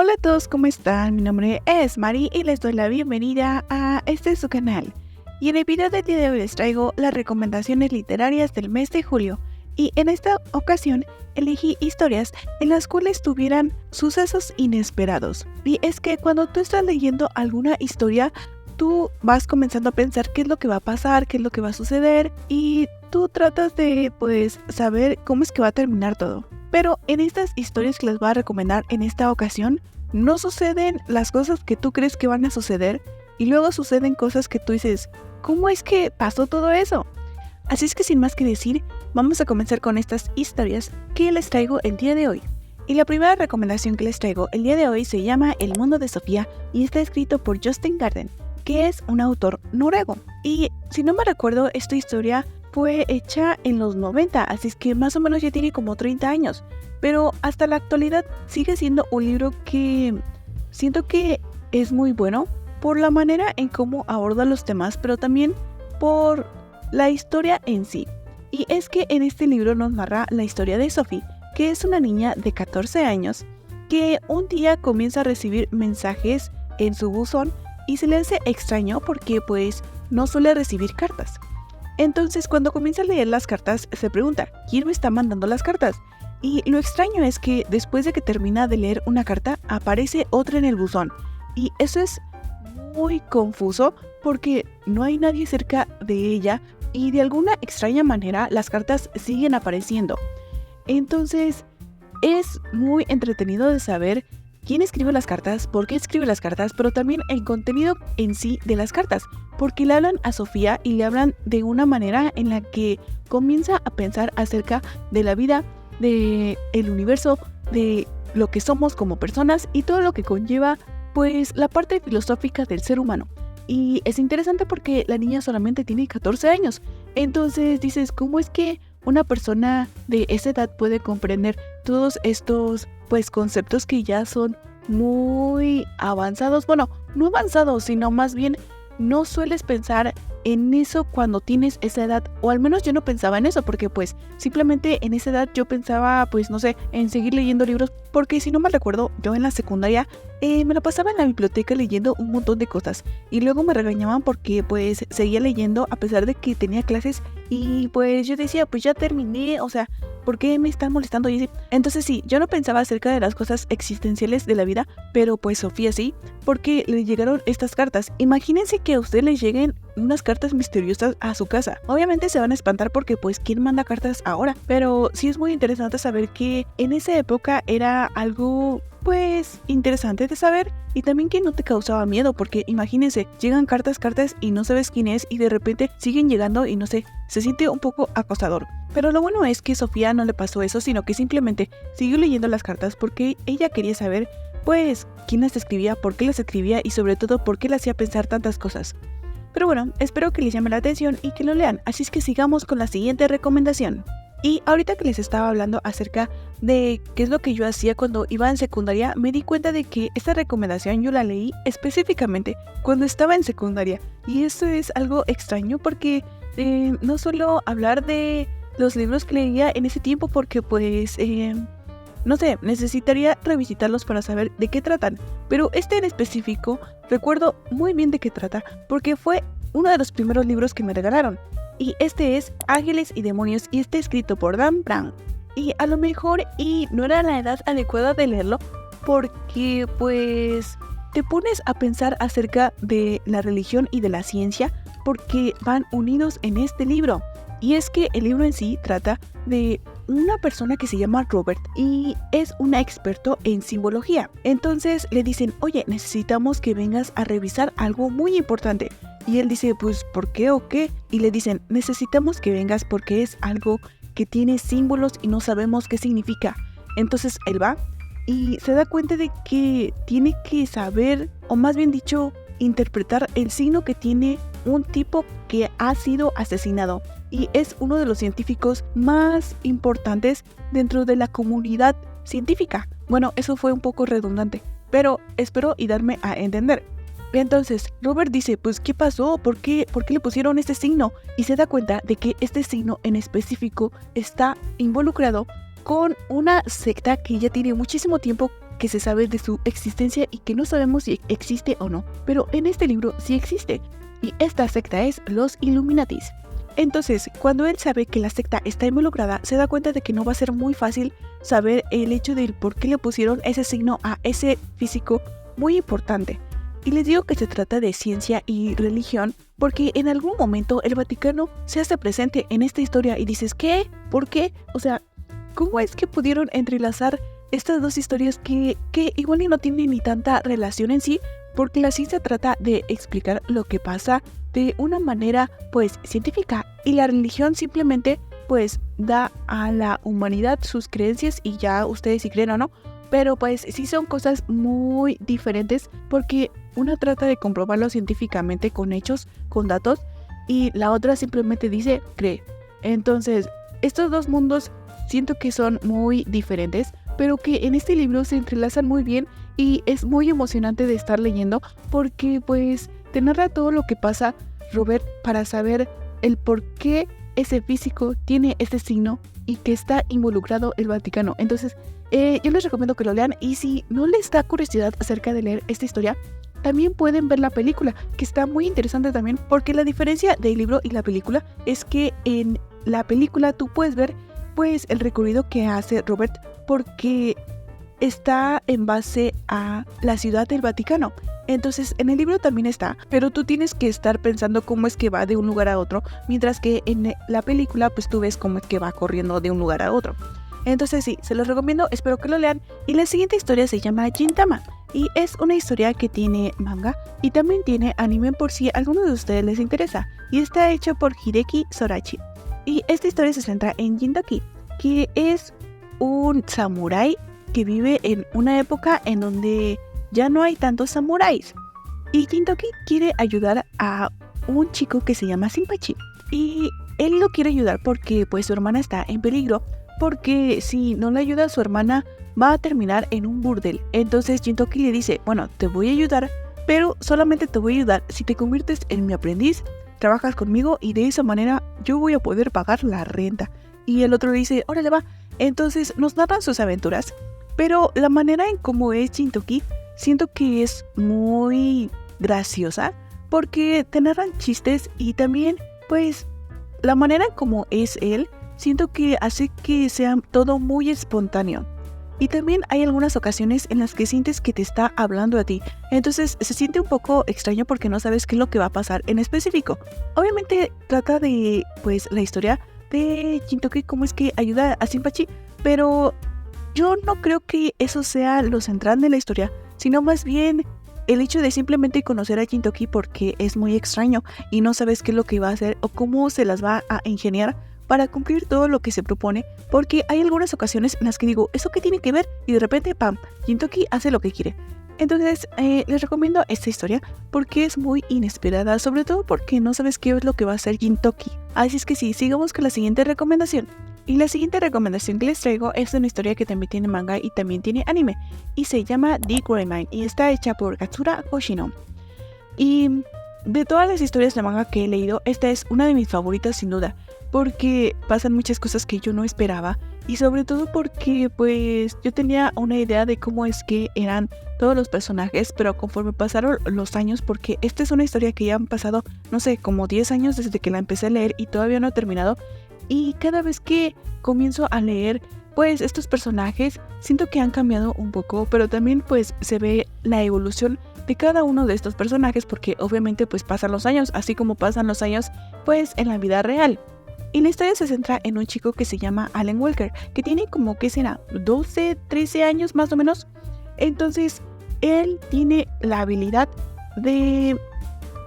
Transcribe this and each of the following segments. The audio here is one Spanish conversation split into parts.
Hola a todos, ¿cómo están? Mi nombre es Mari y les doy la bienvenida a su canal. Y en el video del día de hoy les traigo las recomendaciones literarias del mes de julio. Y en esta ocasión elegí historias en las cuales tuvieran sucesos inesperados. Y es que cuando tú estás leyendo alguna historia, tú vas comenzando a pensar qué es lo que va a pasar, qué es lo que va a suceder, y tú tratas de saber cómo es que va a terminar todo. Pero en estas historias que les voy a recomendar en esta ocasión, no suceden las cosas que tú crees que van a suceder y luego suceden cosas que tú dices, ¿cómo es que pasó todo eso? Así es que sin más que decir, vamos a comenzar con estas historias que les traigo el día de hoy. Y la primera recomendación que les traigo el día de hoy se llama El mundo de Sofía y está escrito por Jostein Gaarder, que es un autor noruego. Y si no me recuerdo, esta historia fue hecha en los 90, así es que más o menos ya tiene como 30 años. Pero hasta la actualidad sigue siendo un libro que siento que es muy bueno por la manera en cómo aborda los temas, pero también por la historia en sí. Y es que en este libro nos narra la historia de Sophie, que es una niña de 14 años, que un día comienza a recibir mensajes en su buzón y se le hace extraño porque no suele recibir cartas. Entonces cuando comienza a leer las cartas se pregunta, ¿quién me está mandando las cartas? Y lo extraño es que después de que termina de leer una carta aparece otra en el buzón. Y eso es muy confuso porque no hay nadie cerca de ella y de alguna extraña manera las cartas siguen apareciendo. Entonces es muy entretenido de saber quién escribe las cartas, por qué escribe las cartas, pero también el contenido en sí de las cartas, porque le hablan a Sofía y le hablan de una manera en la que comienza a pensar acerca de la vida, de el universo, de lo que somos como personas y todo lo que conlleva la parte filosófica del ser humano. Y es interesante porque la niña solamente tiene 14 años, entonces dices, ¿cómo es que una persona de esa edad puede comprender todos estos conceptos que ya son muy avanzados? Bueno, no avanzados, sino más bien no sueles pensar en eso cuando tienes esa edad, o al menos yo no pensaba en eso, porque simplemente en esa edad yo pensaba, no sé, en seguir leyendo libros, porque si no me recuerdo, yo en la secundaria me la pasaba en la biblioteca leyendo un montón de cosas, y luego me regañaban porque seguía leyendo a pesar de que tenía clases, y yo decía, ya terminé, o sea, ¿por qué me están molestando? Y así. Entonces sí, yo no pensaba acerca de las cosas existenciales de la vida, pero Sofía sí, porque le llegaron estas cartas. Imagínense que a usted le lleguen unas cartas misteriosas a su casa. Obviamente se van a espantar porque ¿quién manda cartas ahora? Pero sí es muy interesante saber que en esa época era algo interesante de saber y también que no te causaba miedo, porque imagínense, llegan cartas y no sabes quién es y de repente siguen llegando y no sé, se siente un poco acosador. Pero lo bueno es que Sofía no le pasó eso, sino que simplemente siguió leyendo las cartas porque ella quería saber quién las escribía, por qué las escribía y sobre todo por qué le hacía pensar tantas cosas. Pero bueno, espero que les llame la atención y que lo lean, así es que sigamos con la siguiente recomendación. Y ahorita que les estaba hablando acerca de qué es lo que yo hacía cuando iba en secundaria, me di cuenta de que esta recomendación yo la leí específicamente cuando estaba en secundaria. Y eso es algo extraño porque no suelo hablar de los libros que leía en ese tiempo porque no sé, necesitaría revisitarlos para saber de qué tratan. Pero este en específico recuerdo muy bien de qué trata porque fue uno de los primeros libros que me regalaron. Y este es Ángeles y Demonios y está escrito por Dan Brown. Y a lo mejor no era la edad adecuada de leerlo porque te pones a pensar acerca de la religión y de la ciencia porque van unidos en este libro. Y es que el libro en sí trata de una persona que se llama Robert y es un experto en simbología. Entonces le dicen, oye, necesitamos que vengas a revisar algo muy importante. Y él dice, ¿por qué o qué? Y le dicen, necesitamos que vengas porque es algo que tiene símbolos y no sabemos qué significa. Entonces él va y se da cuenta de que tiene que saber, o más bien dicho, interpretar el signo que tiene un tipo que ha sido asesinado. Y es uno de los científicos más importantes dentro de la comunidad científica. Bueno, eso fue un poco redundante, pero espero y darme a entender. Entonces Robert dice, ¿qué pasó? ¿Por qué le pusieron este signo? Y se da cuenta de que este signo en específico está involucrado con una secta que ya tiene muchísimo tiempo que se sabe de su existencia y que no sabemos si existe o no, pero en este libro sí existe, y esta secta es los Illuminatis. Entonces, cuando él sabe que la secta está involucrada, se da cuenta de que no va a ser muy fácil saber el hecho del por qué le pusieron ese signo a ese físico muy importante. Y les digo que se trata de ciencia y religión porque en algún momento el Vaticano se hace presente en esta historia y dices, ¿qué? ¿Por qué? O sea, ¿cómo es que pudieron entrelazar estas dos historias que igual y no tienen ni tanta relación en sí? Porque la ciencia trata de explicar lo que pasa de una manera pues científica y la religión simplemente pues da a la humanidad sus creencias y ya ustedes si creen o no, pero pues sí son cosas muy diferentes porque una trata de comprobarlo científicamente con hechos, con datos, y la otra simplemente dice cree. Entonces estos dos mundos siento que son muy diferentes, pero que en este libro se entrelazan muy bien y es muy emocionante de estar leyendo porque pues te narra todo lo que pasa Robert para saber el por qué ese físico tiene este signo y que está involucrado el Vaticano. Entonces yo les recomiendo que lo lean y si no les da curiosidad acerca de leer esta historia, también pueden ver la película, que está muy interesante también porque la diferencia del libro y la película es que en la película tú puedes ver pues el recorrido que hace Robert porque está en base a la ciudad del Vaticano. Entonces en el libro también está, pero tú tienes que estar pensando cómo es que va de un lugar a otro, mientras que en la película pues tú ves cómo es que va corriendo de un lugar a otro. Entonces sí, se los recomiendo, espero que lo lean. Y la siguiente historia se llama Gintama y es una historia que tiene manga y también tiene anime por si a alguno de ustedes les interesa, y está hecho por Hideki Sorachi. Y esta historia se centra en Gintoki, que es un samurái que vive en una época en donde ya no hay tantos samuráis. Y Gintoki quiere ayudar a un chico que se llama Sinpachi. Y él lo quiere ayudar porque pues su hermana está en peligro, porque si no le ayuda a su hermana va a terminar en un burdel. Entonces Gintoki le dice, bueno, te voy a ayudar, pero solamente te voy a ayudar si te conviertes en mi aprendiz, trabajas conmigo y de esa manera yo voy a poder pagar la renta. Y el otro le dice, órale va. Entonces nos narran sus aventuras, pero la manera en cómo es Gintoki siento que es muy graciosa porque te narran chistes y también pues la manera en cómo es él siento que hace que sea todo muy espontáneo. Y también hay algunas ocasiones en las que sientes que te está hablando a ti. Entonces se siente un poco extraño porque no sabes qué es lo que va a pasar en específico. Obviamente trata de pues la historia de Gintoki, cómo es que ayuda a Sinpachi, pero yo no creo que eso sea lo central de la historia, sino más bien el hecho de simplemente conocer a Gintoki porque es muy extraño y no sabes qué es lo que va a hacer o cómo se las va a ingeniar para cumplir todo lo que se propone, porque hay algunas ocasiones en las que digo, ¿eso qué tiene que ver? Y de repente, ¡pam!, Gintoki hace lo que quiere. Entonces, les recomiendo esta historia porque es muy inesperada, sobre todo porque no sabes qué es lo que va a hacer Gintoki. Así es que sí, sigamos con la siguiente recomendación. Y la siguiente recomendación que les traigo es una historia que también tiene manga y también tiene anime, y se llama The Greymane y está hecha por Katsura Hoshino. Y de todas las historias de manga que he leído, esta es una de mis favoritas sin duda, porque pasan muchas cosas que yo no esperaba y sobre todo porque pues yo tenía una idea de cómo es que eran todos los personajes, pero conforme pasaron los años, porque esta es una historia que ya han pasado, no sé, como 10 años desde que la empecé a leer y todavía no he terminado, y cada vez que comienzo a leer pues estos personajes siento que han cambiado un poco, pero también pues se ve la evolución de cada uno de estos personajes porque obviamente pues pasan los años, así como pasan los años pues en la vida real. Y la historia se centra en un chico que se llama Alan Walker, que tiene como, ¿qué será?, 12, 13 años más o menos. Entonces, él tiene la habilidad de,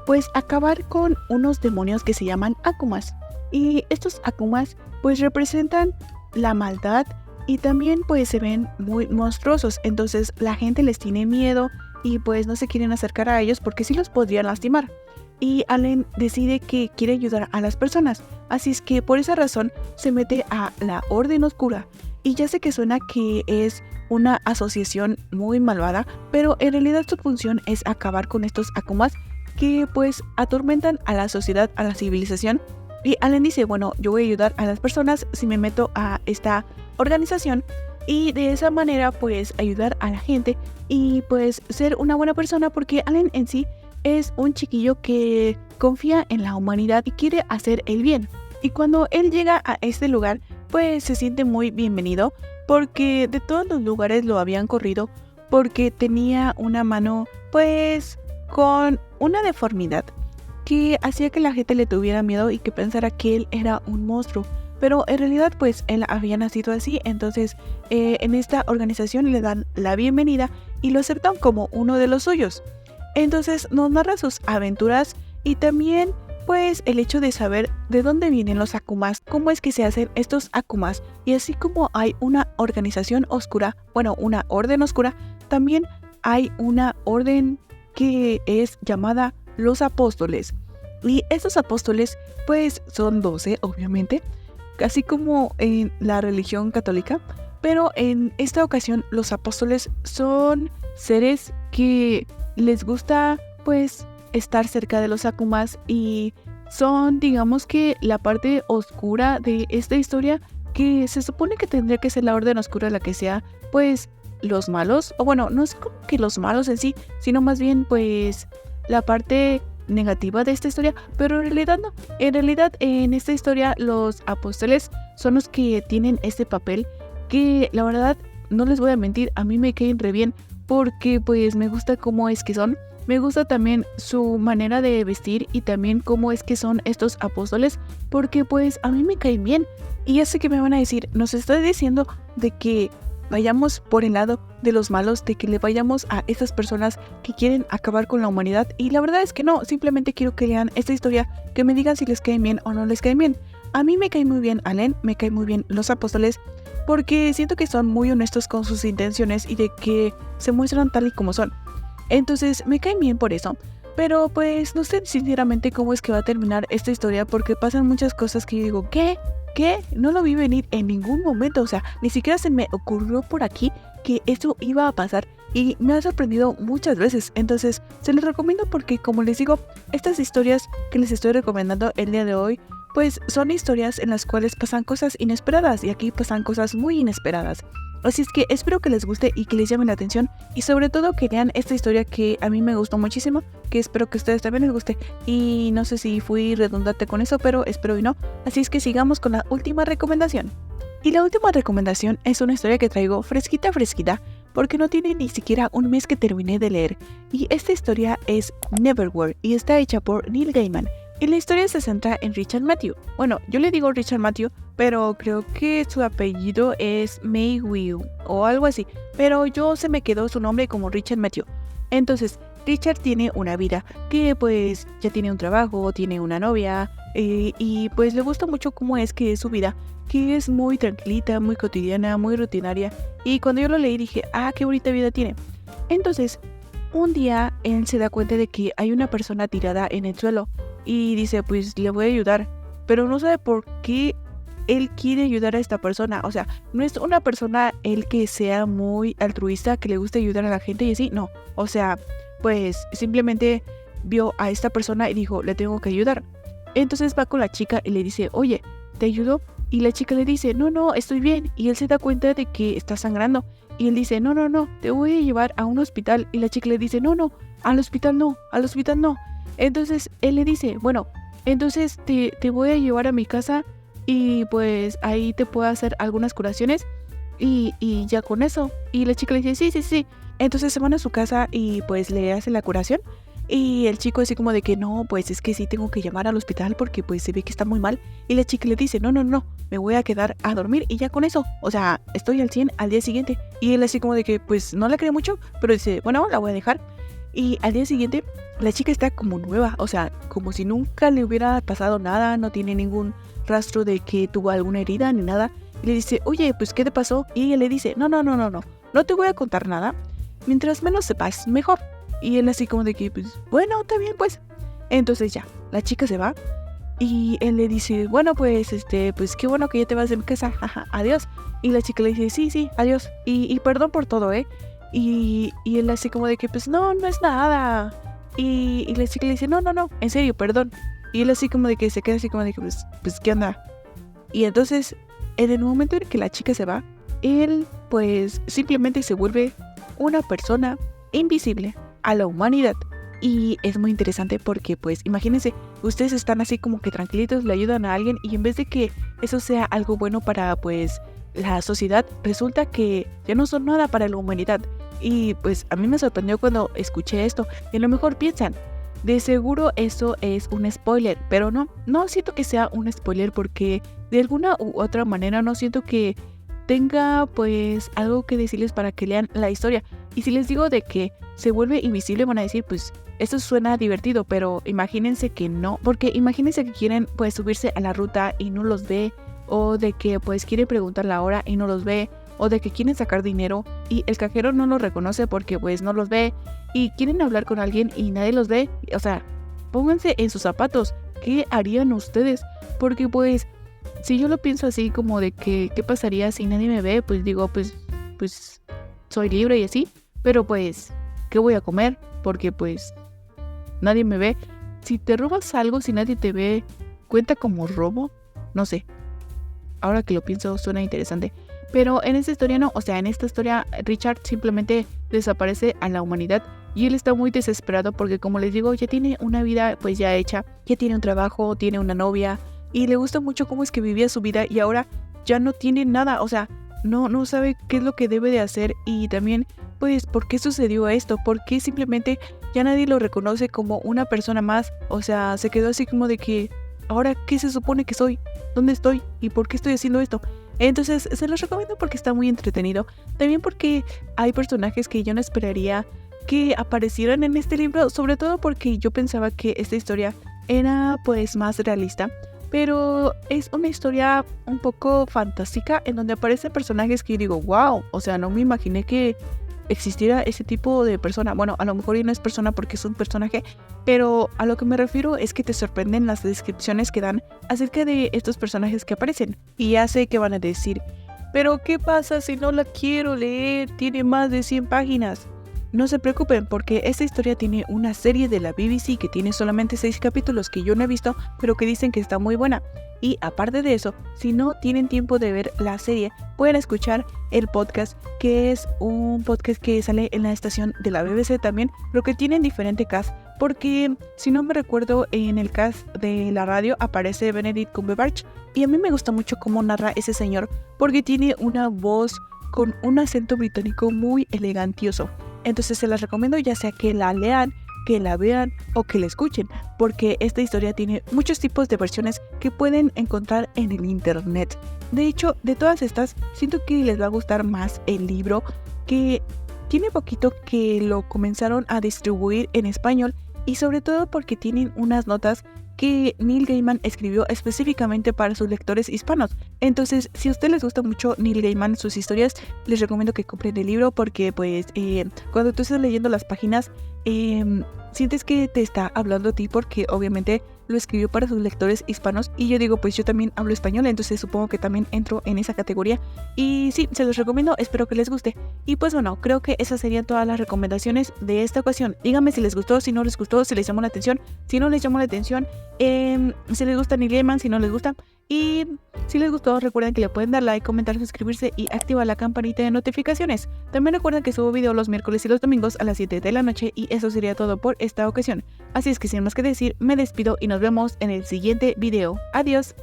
pues, acabar con unos demonios que se llaman Akumas. Y estos Akumas, pues, representan la maldad y también, pues, se ven muy monstruosos. Entonces, la gente les tiene miedo y, pues, no se quieren acercar a ellos porque sí los podrían lastimar. Y Allen decide que quiere ayudar a las personas, así es que por esa razón se mete a la Orden Oscura. Y ya sé que suena que es una asociación muy malvada, pero en realidad su función es acabar con estos Akumas que pues atormentan a la sociedad, a la civilización. Y Allen dice, bueno, yo voy a ayudar a las personas si me meto a esta organización, y de esa manera pues ayudar a la gente y pues ser una buena persona, porque Allen en sí es un chiquillo que confía en la humanidad y quiere hacer el bien. Y cuando él llega a este lugar pues se siente muy bienvenido, porque de todos los lugares lo habían corrido porque tenía una mano pues con una deformidad que hacía que la gente le tuviera miedo y que pensara que él era un monstruo. Pero en realidad pues él había nacido así. Entonces en esta organización le dan la bienvenida y lo aceptan como uno de los suyos. Entonces nos narra sus aventuras y también pues el hecho de saber de dónde vienen los Akumas, cómo es que se hacen estos Akumas, y así como hay una organización oscura, bueno, una orden oscura, también hay una orden que es llamada los apóstoles. Y estos apóstoles pues son 12 obviamente, casi como en la religión católica, pero en esta ocasión los apóstoles son seres que les gusta pues estar cerca de los Akumas y son, digamos que, la parte oscura de esta historia, que se supone que tendría que ser la orden oscura la que sea pues los malos, o bueno, no es como que los malos en sí, sino más bien pues la parte negativa de esta historia, pero en realidad no. En realidad en esta historia los apóstoles son los que tienen este papel que la verdad no les voy a mentir, a mí me caen re bien porque pues me gusta cómo es que son. Me gusta también su manera de vestir y también cómo es que son estos apóstoles, porque pues a mí me caen bien. Y ya sé que me van a decir, nos está diciendo de que vayamos por el lado de los malos, de que le vayamos a estas personas que quieren acabar con la humanidad. Y la verdad es que no, simplemente quiero que lean esta historia, que me digan si les caen bien o no les caen bien. A mí me cae muy bien Allen, me cae muy bien los apóstoles, porque siento que son muy honestos con sus intenciones y de que se muestran tal y como son. Entonces me caen bien por eso, pero pues no sé sinceramente cómo es que va a terminar esta historia, porque pasan muchas cosas que yo digo, ¿qué? No lo vi venir en ningún momento, o sea, ni siquiera se me ocurrió por aquí que esto iba a pasar y me ha sorprendido muchas veces. Entonces se los recomiendo porque, como les digo, estas historias que les estoy recomendando el día de hoy pues son historias en las cuales pasan cosas inesperadas, y aquí pasan cosas muy inesperadas. Así es que espero que les guste y que les llame la atención, y sobre todo que lean esta historia que a mí me gustó muchísimo, que espero que a ustedes también les guste. Y no sé si fui redundante con eso, pero espero y no. Así es que sigamos con la última recomendación. Y la última recomendación es una historia que traigo fresquita, porque no tiene ni siquiera un mes que terminé de leer. Y esta historia es Neverwhere y está hecha por Neil Gaiman. Y la historia se centra en Richard Matthew. Bueno, yo le digo Richard Matthew, pero creo que su apellido es Mayhew o algo así. Pero yo se me quedó su nombre como Richard Matthew. Entonces, Richard tiene una vida que pues ya tiene un trabajo, tiene una novia y pues le gusta mucho cómo es que es su vida, que es muy tranquilita, muy cotidiana, muy rutinaria. Y cuando yo lo leí dije, qué bonita vida tiene. Entonces, un día él se da cuenta de que hay una persona tirada en el suelo y dice, pues le voy a ayudar, pero no sabe por qué él quiere ayudar a esta persona. O sea, no es una persona él que sea muy altruista, que le guste ayudar a la gente y así, no. O sea, pues simplemente vio a esta persona y dijo, le tengo que ayudar. Entonces va con la chica y le dice, oye, ¿te ayudo? Y la chica le dice, no, estoy bien. Y él se da cuenta de que está sangrando. Y él dice, no, te voy a llevar a un hospital. Y la chica le dice, no, al hospital no. Entonces él le dice, bueno, entonces te voy a llevar a mi casa y pues ahí te puedo hacer algunas curaciones y ya con eso. Y la chica le dice, sí. Entonces se van a su casa y pues le hace la curación. Y el chico así como de que no, pues es que sí tengo que llamar al hospital porque pues se ve que está muy mal. Y la chica le dice, no, me voy a quedar a dormir y ya con eso. O sea, estoy al 100 al día siguiente. Y él así como de que pues no la cree mucho, pero dice, bueno, la voy a dejar. Y al día siguiente la chica está como nueva, o sea, como si nunca le hubiera pasado nada, no tiene ningún rastro de que tuvo alguna herida ni nada. Y le dice, oye, pues ¿qué te pasó? Y ella le dice, no te voy a contar nada, mientras menos sepas, mejor. Y él así como de que, pues, bueno, está bien, pues. Entonces ya, la chica se va y él le dice, bueno, pues, pues qué bueno que ya te vas de mi casa, adiós. Y la chica le dice, sí, adiós. Y perdón por todo, Y él así como de que, pues, no es nada. Y la chica le dice, no, en serio, perdón. Y él así como de que se queda así como de que, pues ¿qué onda? Y entonces, en el momento en que la chica se va, él pues simplemente se vuelve una persona invisible a la humanidad. Y es muy interesante porque pues imagínense, ustedes están así como que tranquilitos, le ayudan a alguien y en vez de que eso sea algo bueno para pues la sociedad, resulta que ya no son nada para la humanidad. Y pues a mí me sorprendió cuando escuché esto. Y a lo mejor piensan, de seguro eso es un spoiler, pero no siento que sea un spoiler porque de alguna u otra manera no siento que tenga pues algo que decirles para que lean la historia. Y si les digo de que se vuelve invisible van a decir pues esto suena divertido, pero imagínense que no, porque imagínense que quieren pues subirse a la ruta y no los ve, o de que pues quieren preguntar la hora y no los ve, o de que quieren sacar dinero y el cajero no los reconoce porque pues no los ve, y quieren hablar con alguien y nadie los ve. O sea, pónganse en sus zapatos, ¿qué harían ustedes? Porque pues si yo lo pienso así como de que qué pasaría si nadie me ve, pues digo pues soy libre y así, pero pues ¿qué voy a comer? Porque pues nadie me ve. Si te robas algo, si nadie te ve, ¿cuenta como robo? No sé. Ahora que lo pienso suena interesante. Pero en esta historia no. O sea, en esta historia Richard simplemente desaparece a la humanidad. Y él está muy desesperado porque, como les digo, ya tiene una vida pues ya hecha. Ya tiene un trabajo, tiene una novia. Y le gusta mucho cómo es que vivía su vida. Y ahora ya no tiene nada. O sea, no sabe qué es lo que debe de hacer. Y también pues ¿por qué sucedió esto? ¿Por qué simplemente ya nadie lo reconoce como una persona más? O sea, se quedó así como de que ¿ahora qué se supone que soy? ¿Dónde estoy? ¿Y por qué estoy haciendo esto? Entonces se los recomiendo porque está muy entretenido. También porque hay personajes que yo no esperaría que aparecieran en este libro, sobre todo porque yo pensaba que esta historia era pues más realista. Pero es una historia un poco fantástica en donde aparecen personajes que yo digo, wow, o sea, no me imaginé que existiera ese tipo de persona. Bueno, a lo mejor no es persona porque es un personaje, pero a lo que me refiero es que te sorprenden las descripciones que dan acerca de estos personajes que aparecen. Y ya sé que van a decir, pero ¿qué pasa si no la quiero leer? Tiene más de 100 páginas. No se preocupen porque esta historia tiene una serie de la BBC que tiene solamente 6 capítulos que yo no he visto, pero que dicen que está muy buena. Y aparte de eso, si no tienen tiempo de ver la serie, pueden escuchar el podcast, que es un podcast que sale en la estación de la BBC también, pero que tienen diferente cast, porque si no me recuerdo, en el cast de la radio aparece Benedict Cumberbatch, y a mí me gusta mucho cómo narra ese señor, porque tiene una voz con un acento británico muy elegantioso. Entonces se las recomiendo ya sea que la lean, que la vean o que la escuchen, porque esta historia tiene muchos tipos de versiones que pueden encontrar en el internet. De hecho, de todas estas, siento que les va a gustar más el libro, que tiene poquito que lo comenzaron a distribuir en español, y sobre todo porque tienen unas notas que Neil Gaiman escribió específicamente para sus lectores hispanos. Entonces, si a ustedes les gusta mucho Neil Gaiman, sus historias, les recomiendo que compren el libro porque pues cuando tú estás leyendo las páginas sientes que te está hablando a ti porque obviamente lo escribió para sus lectores hispanos, y yo digo pues yo también hablo español, entonces supongo que también entro en esa categoría, y sí, se los recomiendo, espero que les guste. Y pues bueno, creo que esas serían todas las recomendaciones de esta ocasión. Díganme si les gustó, si no les gustó, si les llamó la atención, si no les llamó la atención, si les gusta Neil Gaiman, si no les gusta. Y si les gustó, recuerden que le pueden dar like, comentar, suscribirse y activar la campanita de notificaciones. También recuerden que subo video los miércoles y los domingos a las 7 de la noche, y eso sería todo por esta ocasión. Así es que sin más que decir, me despido y nos vemos en el siguiente video. Adiós.